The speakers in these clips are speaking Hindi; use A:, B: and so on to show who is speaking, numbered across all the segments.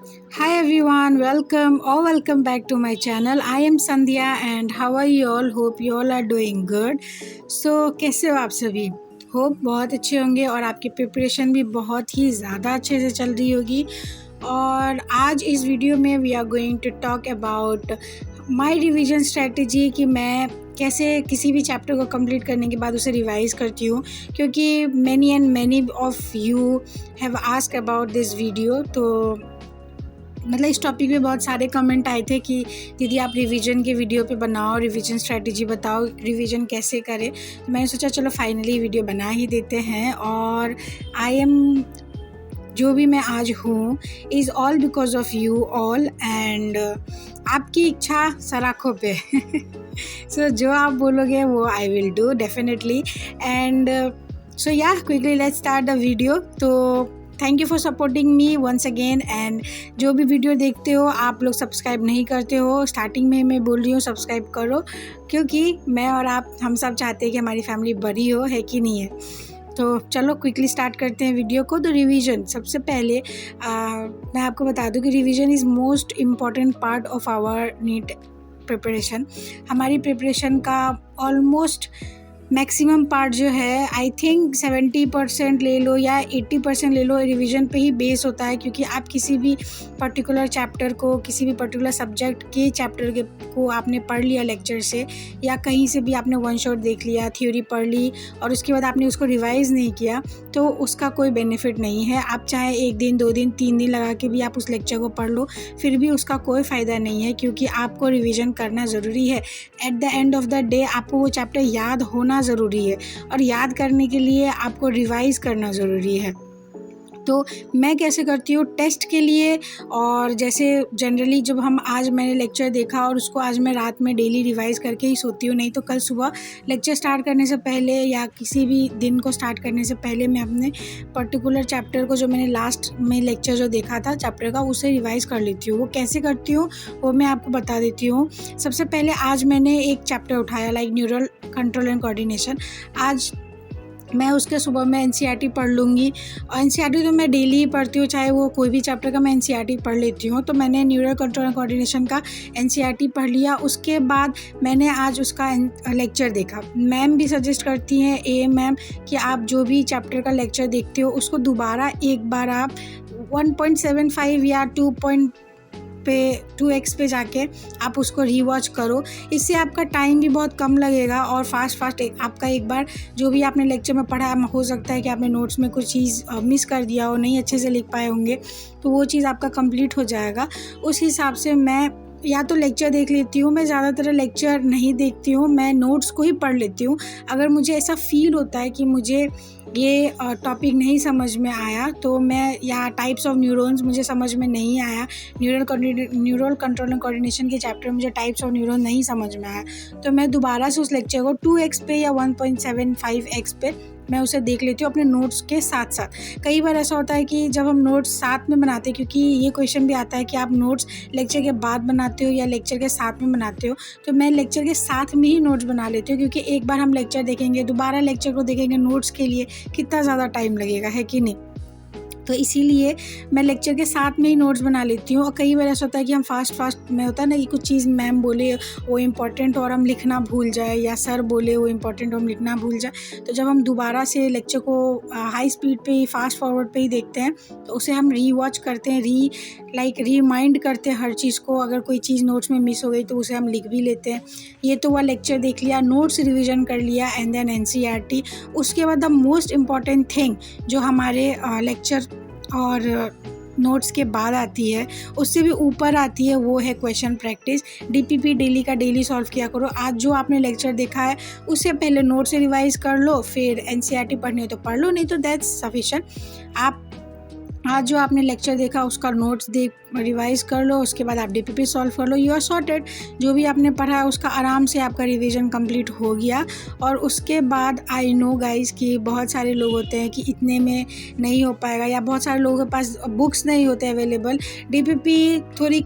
A: Hi everyone, welcome or welcome back to my channel. I am Sandhya and how are you all? Hope you all are doing good. So कैसे हो आप सभी? होप बहुत अच्छे होंगे और आपकी प्रिपरेशन भी बहुत ही ज़्यादा अच्छे से चल रही होगी। और आज इस वीडियो में we are going to talk about my revision strategy कि मैं कैसे किसी भी चैप्टर को कंप्लीट करने के बाद उसे रिवाइज करती हूँ, क्योंकि many of you have asked about this video. तो मतलब इस टॉपिक पे बहुत सारे कमेंट आए थे कि दीदी आप रिवीजन के वीडियो पे बनाओ, रिवीजन स्ट्रेटजी बताओ, रिवीजन कैसे करें। तो मैंने सोचा चलो फाइनली वीडियो बना ही देते हैं। और आई एम जो भी मैं आज हूँ is all because of you all and आपकी इच्छा सराखों पे सो जो आप बोलोगे वो I will do definitely. And so yeah quickly let's start the video. तो thank you for supporting me once again. And जो भी वीडियो देखते हो आप लोग सब्सक्राइब नहीं करते हो, स्टार्टिंग में मैं बोल रही हूँ सब्सक्राइब करो, क्योंकि मैं और आप हम सब चाहते हैं कि हमारी फैमिली बड़ी हो, है कि नहीं है। तो चलो क्विकली स्टार्ट करते हैं वीडियो को। तो रिवीजन सबसे पहले मैं आपको बता दूं कि revision is most important part of our NEET preparation. हमारी प्रिपरेशन का ऑलमोस्ट मैक्सिमम पार्ट जो है आई थिंक 70% ले लो या 80% ले लो, रिवीजन पे ही बेस होता है। क्योंकि आप किसी भी पर्टिकुलर चैप्टर को, किसी भी पर्टिकुलर सब्जेक्ट के चैप्टर के को आपने पढ़ लिया लेक्चर से या कहीं से भी आपने वन शॉट देख लिया, थ्योरी पढ़ ली और उसके बाद आपने उसको रिवाइज़ नहीं किया, तो उसका कोई बेनिफिट नहीं है। आप चाहे 1 दिन 2 दिन 3 दिन लगा के भी आप उस लेक्चर को पढ़ लो, फिर भी उसका कोई फ़ायदा नहीं है, क्योंकि आपको रिवीजन करना ज़रूरी है। At the end of the day आपको वो चैप्टर याद होना ज़रूरी है और याद करने के लिए आपको रिवाइज़ करना ज़रूरी है। तो मैं कैसे करती हूँ टेस्ट के लिए, और जैसे जनरली जब आज मैंने लेक्चर देखा और उसको आज मैं रात में डेली रिवाइज़ करके ही सोती हूँ, नहीं तो कल सुबह लेक्चर स्टार्ट करने से पहले या किसी भी दिन को स्टार्ट करने से पहले मैं अपने पर्टिकुलर चैप्टर को, जो मैंने लास्ट में लेक्चर जो देखा था चैप्टर का, उसे रिवाइज़ कर लेती हूँ। वो कैसे करती हूँ वो मैं आपको बता देती हूँ। सबसे पहले आज मैंने एक चैप्टर उठाया like neural control and coordination. आज मैं उसके सुबह में एनसीईआरटी पढ़ लूँगी, और एनसीईआरटी तो मैं डेली ही पढ़ती हूँ, चाहे वो कोई भी चैप्टर का मैं एनसीईआरटी पढ़ लेती हूँ। तो मैंने न्यूरल कंट्रोल एंड कोऑर्डिनेशन का एनसीईआरटी पढ़ लिया। उसके बाद मैंने आज उसका लेक्चर देखा। मैम भी सजेस्ट करती हैं, एएम मैम, कि आप जो भी चैप्टर का लेक्चर देखते हो उसको दोबारा एक बार आप 1.75 या 2x पे जाके आप उसको रीवॉच करो। इससे आपका टाइम भी बहुत कम लगेगा और फास्ट आपका एक बार जो भी आपने लेक्चर में पढ़ा, हो सकता है कि आपने नोट्स में कुछ चीज़ मिस कर दिया हो, नहीं अच्छे से लिख पाए होंगे, तो वो चीज़ आपका कंप्लीट हो जाएगा। उस हिसाब से मैं या तो लेक्चर देख लेती हूँ, मैं ज़्यादातर लेक्चर नहीं देखती हूँ, मैं नोट्स को ही पढ़ लेती हूँ। अगर मुझे ऐसा फील होता है कि मुझे ये टॉपिक नहीं समझ में आया, तो मैं, या टाइप्स ऑफ न्यूरॉन्स मुझे समझ में नहीं आया, न्यूरल कंट्रोल एंड कोऑर्डिनेशन के चैप्टर में मुझे टाइप्स ऑफ न्यूरॉन नहीं समझ में आया, तो मैं दोबारा से उस लेक्चर को 2x पे या 1.75x पे मैं उसे देख लेती हूँ अपने नोट्स के साथ साथ। कई बार ऐसा होता है कि जब हम नोट्स साथ में बनाते हैं, क्योंकि ये क्वेश्चन भी आता है कि आप नोट्स लेक्चर के बाद बनाते हो या लेक्चर के साथ में बनाते हो, तो मैं लेक्चर के साथ में ही नोट्स बना लेती हूँ। क्योंकि एक बार हम लेक्चर देखेंगे, दोबारा लेक्चर को देखेंगे नोट्स के लिए कितना ज़्यादा टाइम लगेगा, है कि नहीं। तो इसीलिए मैं लेक्चर के साथ में ही नोट्स बना लेती हूँ। और कई बार ऐसा होता है कि हम फास्ट में होता है ना कि कुछ चीज़ मैम बोले वो इम्पोर्टेंट और हम लिखना भूल जाए, या सर बोले वो इम्पोर्टेंट और हम लिखना भूल जाए, तो जब हम दोबारा से लेक्चर को हाई स्पीड पे ही, फास्ट फॉरवर्ड पे ही देखते हैं, तो उसे हम रीवॉच करते हैं, रिमाइंड करते हैं हर चीज़ को। अगर कोई चीज़ नोट्स में मिस हो गई तो उसे हम लिख भी लेते हैं। ये तो हुआ लेक्चर देख लिया, नोट्स रिविज़न कर लिया, एंड देन एनसीईआरटी। उसके बाद द मोस्ट इम्पॉर्टेंट थिंग जो हमारे लेक्चर और नोट्स के बाद आती है, उससे भी ऊपर आती है, वो है क्वेश्चन प्रैक्टिस। डीपीपी डेली का डेली सॉल्व किया करो। आज जो आपने लेक्चर देखा है उससे पहले नोट से रिवाइज कर लो, फिर एनसीईआरटी पढ़नी हो तो पढ़ लो, नहीं तो दैट्स सफिशिएंट। आप आज जो आपने लेक्चर देखा उसका नोट्स रिवाइज कर लो, उसके बाद आप डीपीपी सॉल्व कर लो, यू आर सॉर्टेड। जो भी आपने पढ़ा है उसका आराम से आपका रिवीजन कंप्लीट हो गया। और उसके बाद आई नो गाइस कि बहुत सारे लोग होते हैं कि इतने में नहीं हो पाएगा, या बहुत सारे लोगों के पास बुक्स नहीं होते अवेलेबल। डीपीपी थोड़ी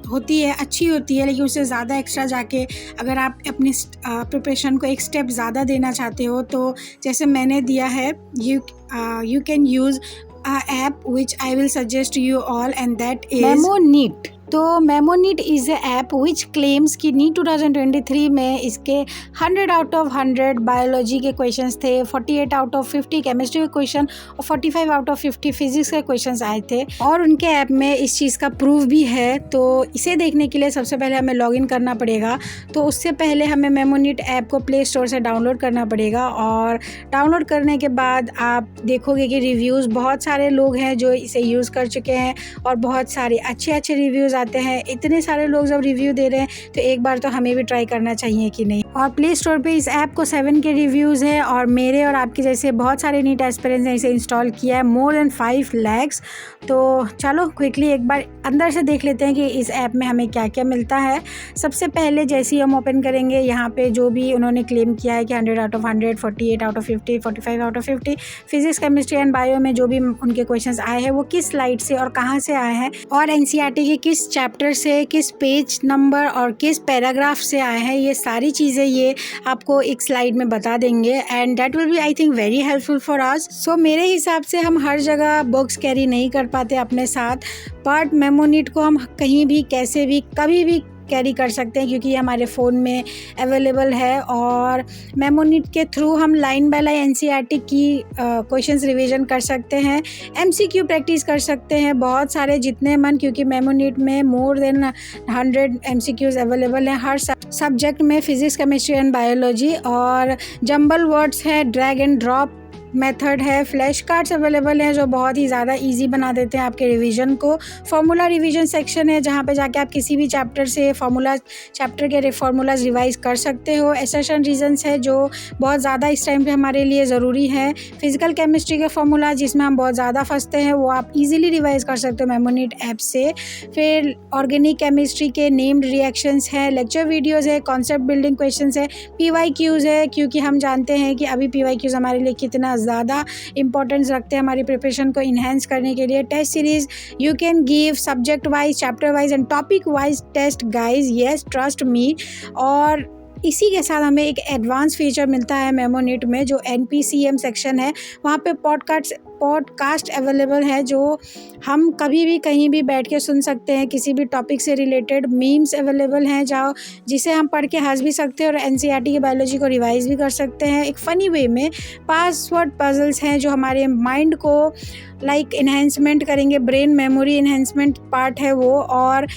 A: होती है, अच्छी होती है, लेकिन उससे ज़्यादा एक्स्ट्रा जाके अगर आप अपनी प्रिपरेशन को एक स्टेप ज़्यादा देना चाहते हो, तो जैसे मैंने दिया है, you can use a app which I will suggest you all, and that is MemoNeet. तो Memonit is a app which claims कि नीट 2023 में इसके 100 आउट ऑफ 100 बायोलॉजी के क्वेश्चंस थे, 48 आउट ऑफ 50 केमिस्ट्री के क्वेश्चन और 45 आउट ऑफ 50 फिजिक्स के क्वेश्चंस आए थे, और उनके ऐप में इस चीज़ का प्रूफ भी है। तो इसे देखने के लिए सबसे पहले हमें लॉगिन करना पड़ेगा। तो उससे पहले हमें मेमोनीट ऐप को प्ले स्टोर से डाउनलोड करना पड़ेगा, और डाउनलोड करने के बाद आप देखोगे कि रिव्यूज़, बहुत सारे लोग हैं जो इसे यूज़ कर चुके हैं और बहुत सारे अच्छे रिव्यूज़ आते हैं। इतने सारे लोग जब रिव्यू दे रहे हैं तो एक बार तो हमें भी ट्राई करना चाहिए कि नहीं। और प्ले स्टोर पे इस ऐप को 7 के रिव्यूज़ हैं, और मेरे और आपके जैसे बहुत सारे नीट एस्पिरेंट्स ने इसे इंस्टॉल किया है, मोर देन 5 lakhs। तो चलो क्विकली एक बार अंदर से देख लेते हैं कि इस ऐप में हमें क्या क्या मिलता है। सबसे पहले जैसे ही हम ओपन करेंगे, यहाँ पे जो भी उन्होंने क्लेम किया है कि 100 out of 100, 48 out of 50, 45 out of 50 physics, chemistry and bio में जो भी उनके क्वेश्चंस आए हैं वो किस स्लाइड से और कहाँ से आए हैं, और एनसीईआरटी के किस चैप्टर से, किस पेज नंबर और किस पैराग्राफ से आए हैं, ये सारी चीज़ें ये आपको एक स्लाइड में बता देंगे। And that will be I think very helpful for us. So मेरे हिसाब से हम हर जगह बुक्स कैरी नहीं कर पाते अपने साथ, बट मेमोनीट को हम कहीं भी, कैसे भी, कभी भी कैरी कर सकते हैं, क्योंकि ये हमारे फ़ोन में अवेलेबल है। और मेमोनीट के थ्रू हम लाइन बाय लाइन एनसीईआरटी की क्वेश्चंस रिवीजन कर सकते हैं, एमसीक्यू प्रैक्टिस कर सकते हैं बहुत सारे, जितने मन, क्योंकि मेमोनीट में मोर देन 100 एमसीक्यूज अवेलेबल हैं हर सब्जेक्ट में, फिजिक्स, केमिस्ट्री एंड बायोलॉजी। और जंबल वर्ड्स है, ड्रैग एंड ड्रॉप मेथड है, फ्लैश कार्ड्स अवेलेबल हैं जो बहुत ही ज़्यादा इजी बना देते हैं आपके रिवीजन को। फार्मूला रिवीजन सेक्शन है जहाँ पे जाके आप किसी भी चैप्टर से चैप्टर के फार्मूलाज रिवाइज कर सकते हो। एसेशन रीजन्स है जो बहुत ज़्यादा इस टाइम पे हमारे लिए ज़रूरी है। फिजिकल केमिस्ट्री के फार्मूला जिसमें हम बहुत ज़्यादा फंसते हैं वो आप इजीली रिवाइज कर सकते हो मेमोनीट ऐप से। फिर ऑर्गेनिक केमिस्ट्री के नेम्ड रिएक्शंस हैं, लेक्चर वीडियोज़ है, कॉन्सेप्ट बिल्डिंग क्वेश्चंस है, PYQs है, क्योंकि हम जानते हैं कि अभी PYQs हमारे लिए कितना ज़्यादा इंपॉर्टेंस रखते हैं हमारी प्रिपरेशन को इन्हेंस करने के लिए। Test series you can give subject wise, chapter wise and topic wise test guys, yes trust me. और इसी के साथ हमें एक एडवांस फीचर मिलता है मेमोनीट में, जो NPCM सेक्शन है, वहाँ पे पॉडकास्ट अवेलेबल है जो हम कभी भी कहीं भी बैठ के सुन सकते हैं, किसी भी टॉपिक से रिलेटेड। मीम्स अवेलेबल हैं जिसे हम पढ़ के हंस भी सकते हैं और एनसीईआरटी की बायोलॉजी को रिवाइज भी कर सकते हैं एक फ़नी वे में। पासवर्ड पजल्स हैं जो हमारे माइंड को इन्हेंसमेंट करेंगे, ब्रेन मेमोरी इन्हेंसमेंट पार्ट है वो। और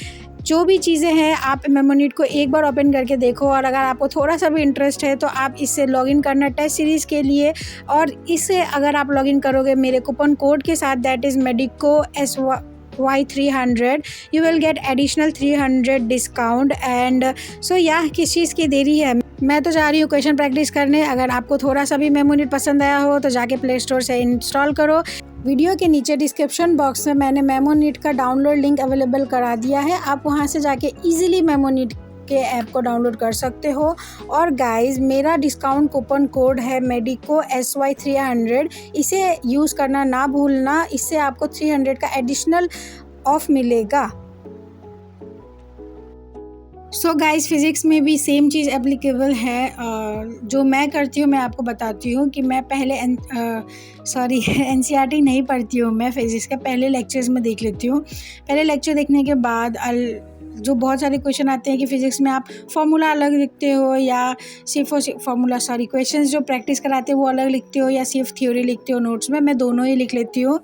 A: जो भी चीज़ें हैं आप मेमोनीट को एक बार ओपन करके देखो, और अगर आपको थोड़ा सा भी इंटरेस्ट है तो आप इससे लॉगिन करना टेस्ट सीरीज़ के लिए। और इससे अगर आप लॉगिन करोगे मेरे कूपन कोड के साथ, that is MEDICO SY300, you will get additional 300 discount. And so किस चीज़ की देरी है, मैं तो जा रही हूँ क्वेश्चन प्रैक्टिस करने। अगर आपको थोड़ा सा भी मेमोनीट पसंद आया हो तो जाके प्ले स्टोर से इंस्टॉल करो। वीडियो के नीचे डिस्क्रिप्शन बॉक्स में मैंने मेमोनीट का डाउनलोड लिंक अवेलेबल करा दिया है, आप वहाँ से जाके इजीली मेमोनीट के ऐप को डाउनलोड कर सकते हो। और गाइस, मेरा डिस्काउंट कूपन कोड है MEDICO SY300, इसे यूज़ करना ना भूलना, इससे आपको 300 का एडिशनल ऑफ मिलेगा। सो गाइस, फिज़िक्स में भी सेम चीज़ एप्लीकेबल है। जो मैं करती हूँ मैं आपको बताती हूँ कि मैं पहले एनसीईआरटी नहीं पढ़ती हूँ, मैं फिज़िक्स के पहले लेक्चर्स में देख लेती हूँ। पहले लेक्चर देखने के बाद जो बहुत सारे क्वेश्चन आते हैं कि फ़िज़िक्स में आप फार्मूला अलग लिखते हो या सिर्फ क्वेश्चंस जो प्रैक्टिस कराते हैं वो अलग लिखते हो या सिर्फ थ्योरी लिखते हो नोट्स में। मैं दोनों ही लिख लेती हूँ,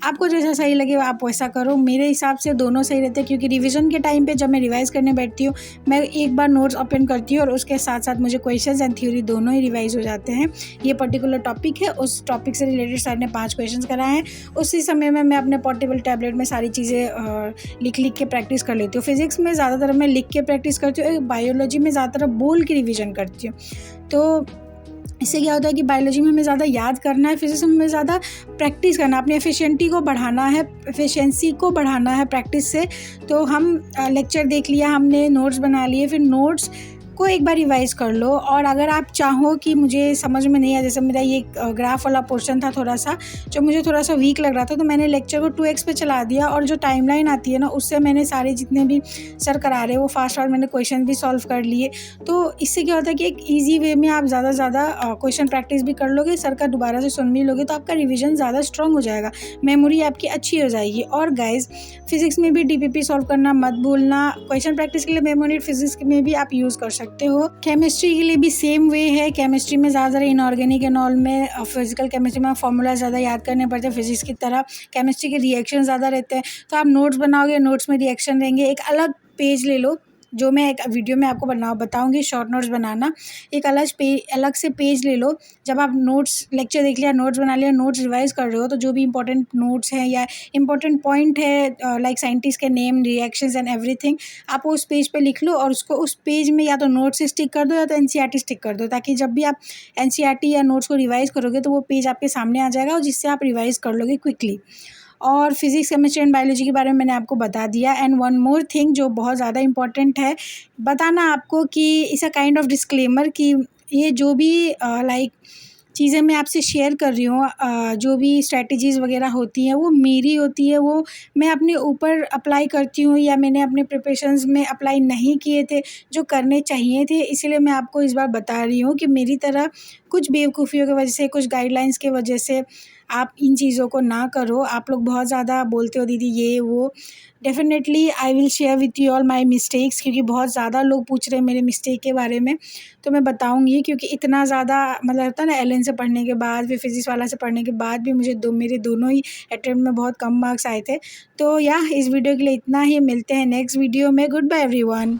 A: आपको जैसा सही लगे आप वैसा करो। मेरे हिसाब से दोनों सही रहते हैं, क्योंकि रिवीजन के टाइम पे जब मैं रिवाइज़ करने बैठती हूँ मैं एक बार नोट्स ओपन करती हूँ और उसके साथ साथ मुझे क्वेश्चंस एंड थ्योरी दोनों ही रिवाइज हो जाते हैं। ये पर्टिकुलर टॉपिक है, उस टॉपिक से रिलेटेड सर ने 5 क्वेश्चन कराए हैं, उसी समय में मैं अपने पोर्टेबल टैबलेट में सारी चीज़ें लिख के प्रैक्टिस कर लेती हूँ। फिज़िक्स में ज़्यादातर मैं लिख के प्रैक्टिस करती हूँ, बायोलॉजी में ज़्यादातर बोल के रिवीजन करती हूँ। तो इससे क्या होता है कि बायोलॉजी में हमें ज़्यादा याद करना है, फिजिक्स में हमें ज़्यादा प्रैक्टिस करना है, अपनी एफिशिएंसी को बढ़ाना है प्रैक्टिस से। तो हम लेक्चर देख लिया, हमने नोट्स बना लिए, फिर नोट्स को एक बार रिवाइज़ कर लो। और अगर आप चाहो कि मुझे समझ में नहीं आया, जैसे मेरा ये ग्राफ वाला पोर्शन था थोड़ा सा जो मुझे थोड़ा सा वीक लग रहा था, तो मैंने लेक्चर को 2x पे चला दिया और जो टाइमलाइन आती है ना उससे मैंने सारे जितने भी सर करा रहे हैं वो फास्ट मैंने क्वेश्चन भी सॉल्व कर लिए। तो इससे क्या होता है कि एक ईजी वे में आप ज़्यादा से ज़्यादा क्वेश्चन प्रैक्टिस भी कर लोगे, सर का दोबारा से सुन भी लोगे, तो आपका रिविजन ज़्यादा स्ट्रॉन्ग हो जाएगा, मेमोरी आपकी अच्छी हो जाएगी। और गाइज फिजिक्स में भी डीपीपी सॉल्व करना मत भूलना। क्वेश्चन प्रैक्टिस के लिए मेमोरी फिजिक्स में भी आप यूज़ कर सकते हो। केमिस्ट्री के लिए भी सेम वे है। केमिस्ट्री में ज़्यादा इनऑर्गेनिक एंड ऑल में, फिजिकल केमिस्ट्री में फॉर्मूला ज़्यादा याद करने पड़ते हैं। फिजिक्स की तरह केमिस्ट्री के रिएक्शन ज़्यादा रहते हैं, तो आप नोट्स बनाओगे, नोट्स में रिएक्शन रहेंगे। एक अलग पेज ले लो, जो मैं एक वीडियो में आपको बताऊंगी शॉर्ट नोट्स बनाना। एक अलग से पेज ले लो। जब आप नोट्स लेक्चर देख लिया, नोट्स बना लिया, नोट्स रिवाइज कर रहे हो, तो जो भी इंपॉर्टेंट नोट्स हैं या इंपॉर्टेंट पॉइंट है लाइक साइंटिस्ट के नेम, रिएक्शंस एंड एवरीथिंग, आप उस पेज पे लिख लो और उसको उस पेज में या तो नोट्स से स्टिक कर दो या तो एनसीईआरटी स्टिक कर दो, ताकि जब भी आप एनसीईआरटी या नोट्स को रिवाइज करोगे तो वो पेज आपके सामने आ जाएगा और जिससे आप रिवाइज कर लोगे क्विकली। और फिजिक्स, केमिस्ट्री एंड बायोलॉजी के बारे में मैंने आपको बता दिया। एंड वन मोर थिंग जो बहुत ज़्यादा इंपॉर्टेंट है बताना आपको, कि इस अ काइंड ऑफ डिस्क्लेमर, कि ये जो भी लाइक चीज़ें मैं आपसे शेयर कर रही हूँ, जो भी स्ट्रैटेजीज़ वगैरह होती हैं वो मेरी होती है, वो मैं अपने ऊपर अप्लाई करती हूँ या मैंने अपने प्रिपरेशंस में अप्लाई नहीं किए थे जो करने चाहिए थे। इसीलिए मैं आपको इस बार बता रही हूँ कि मेरी तरह कुछ बेवकूफ़ियों की वजह से, कुछ गाइडलाइंस की वजह से आप इन चीज़ों को ना करो। आप लोग बहुत ज़्यादा बोलते हो दीदी ये वो, definitely I will share with you all my mistakes, क्योंकि बहुत ज़्यादा लोग पूछ रहे हैं मेरे मिस्टेक के बारे में, तो मैं बताऊंगी। क्योंकि इतना ज़्यादा मतलब होता है ना, एलएन से पढ़ने के बाद फिर फिजिक्स वाला से पढ़ने के बाद भी मुझे मेरे दोनों ही अटेम्प्ट में बहुत कम मार्क्स आए थे। तो इस वीडियो के लिए इतना ही। मिलते हैं नेक्स्ट वीडियो में। Goodbye everyone.